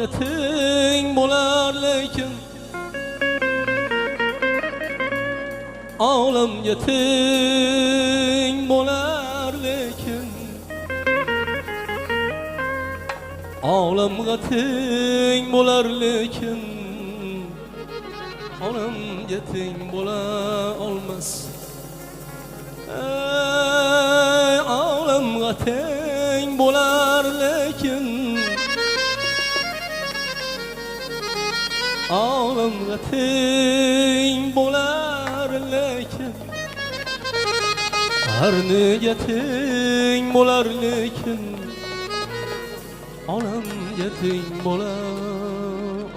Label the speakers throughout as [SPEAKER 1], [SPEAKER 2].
[SPEAKER 1] yeting bo'lar lekin olam yeting bo'lar lekin olamga teng bo'lar lekin onam yeting bo'la olmas. Ey olamga teng bo'lar lekin olamga teng bo'lar lekin har nega teng bo'lar lekin onam yeting bo'la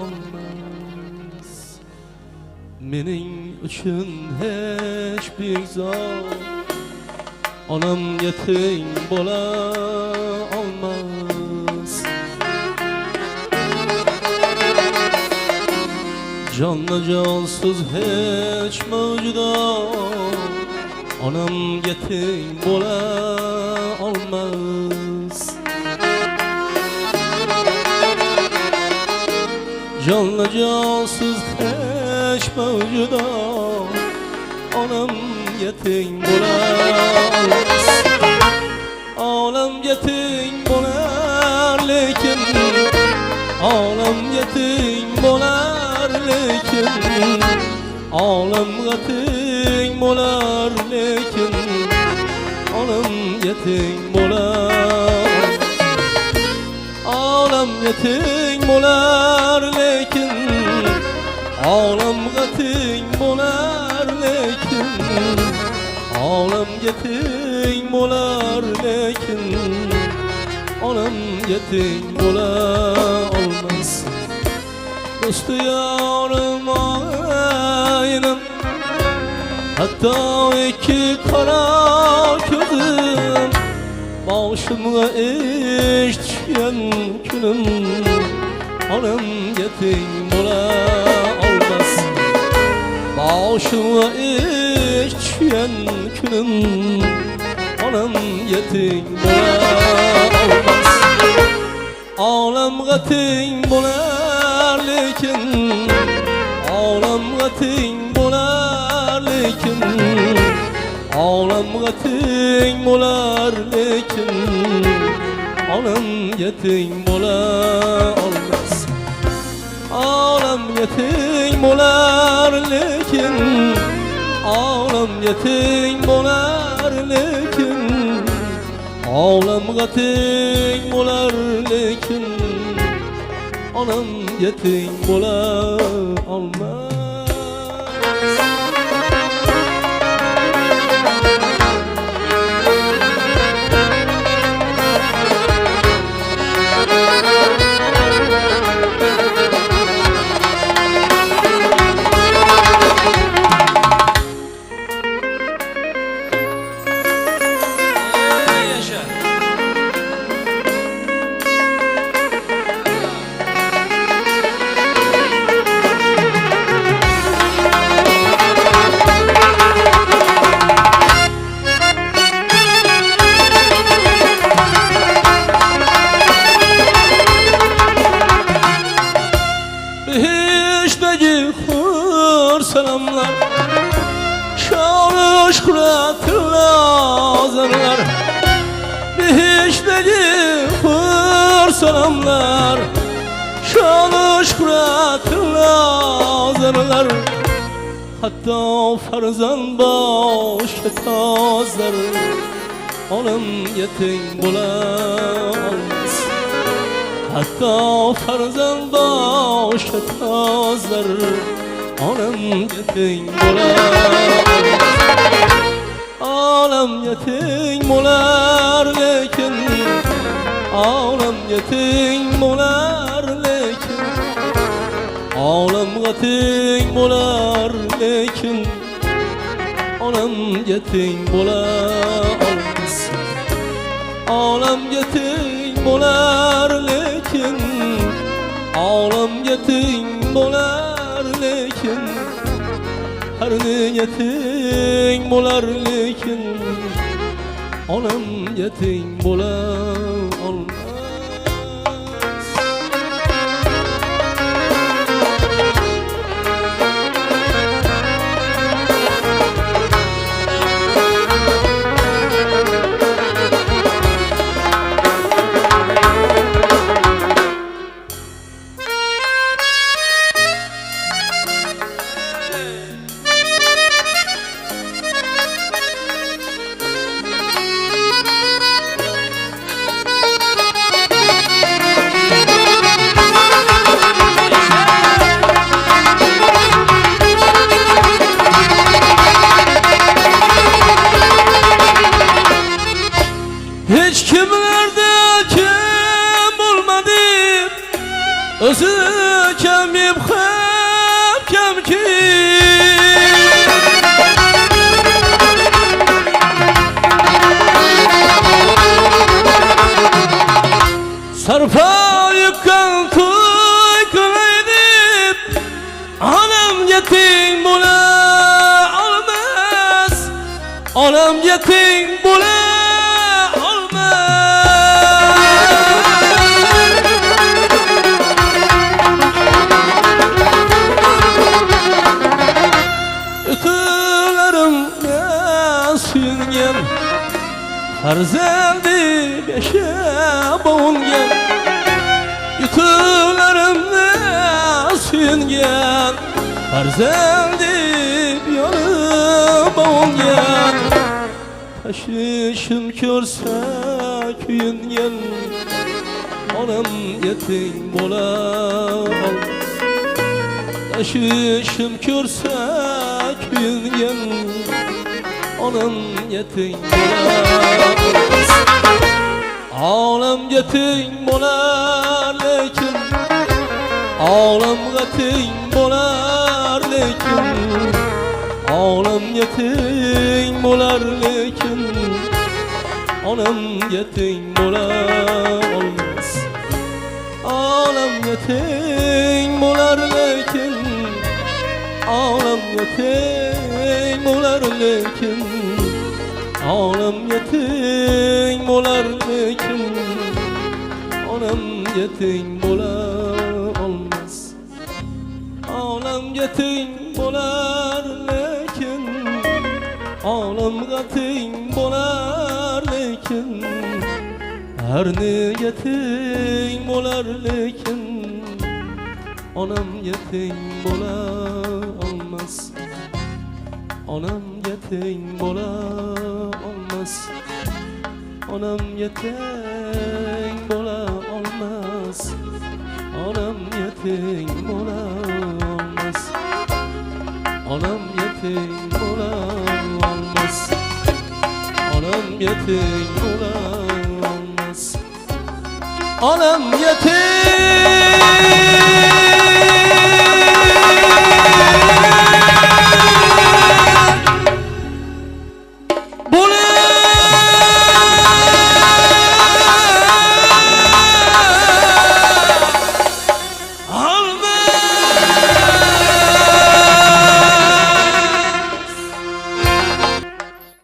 [SPEAKER 1] olmas. Mening uchun hech bir zot onam yeting bo'la olmas. Canla cansız hiç mevcudat onam yeting bo'la olmaz. Canla cansız hiç mevcudat onam yeting bo'la olmaz. Olam yeting bo'lar lekin olam yeting bo'lar lekin olamga teng bo'lar lekin onam yeting bo'lar. Olam yeting bo'lar lekin olamga teng bo'lar lekin olam yeting bo'lar lekin onam yeting bo'la olmas. Do'sti yorim oynim hatto ikki qora ko'zim boshimga ish tushgan kunim onam yeting bo'la olmas. Boshimga ish tushgan kunim onam yeting bo'la olmas. Olamga teng bo'lar lekin olamga teng bo'lar lekin olamga teng bo'lar lekin onam yeting bo'la olmas. Olam yeting bo'lar lekin olam yeting bo'lar lekin olamga teng bo'lar lekin onam yeting bo'la olmas. Selamlar, şanı şükratırla azarlar. Bihişteki hır selamlar, şanı şükratırla azarlar. Hatta farzan başı tazlar, onam yeting bo'la olmas. Hatta farzan başı tazlar onam yeting bo'la olmas. Olam yeting bo'lar lekin olam yeting bo'lar lekin olamga teng bo'lar lekin onam yeting bo'la olmas. Olam yeting bo'lar lekin olam yeting bo'lar lekin har nega teng bo'lar lekin onam yeting bo'la olmas. Anam yetim bo'la suyungan farzandi beshe bo'lgan yutuqlarimni suyungan farzandi yonib bo'lgan tashvishim ko'rsa kuyungan onam yetim bo'lar tashvishim ko'rsa kuyungan onam yetim bo'lar olam yetim bo'lar lekin olamga teng bo'lar lekin olam yetim bo'lar lekin onam yetim bo'la olmas olam yetim bo'lar lekin olam yetim bo'lar lekin olam yetim bo'lar lekin onam yetim bo'la olmas olam yetim bo'lar lekin olamga teng bo'lar lekin harni yetim bo'lar lekin onam yetim bo'la olmas onam yetim bo'la olmas onam yetim bo'la olmas onam yetim bo'la olmas onam yetim bo'la olmas onam yetim bo'la olmas onam yetim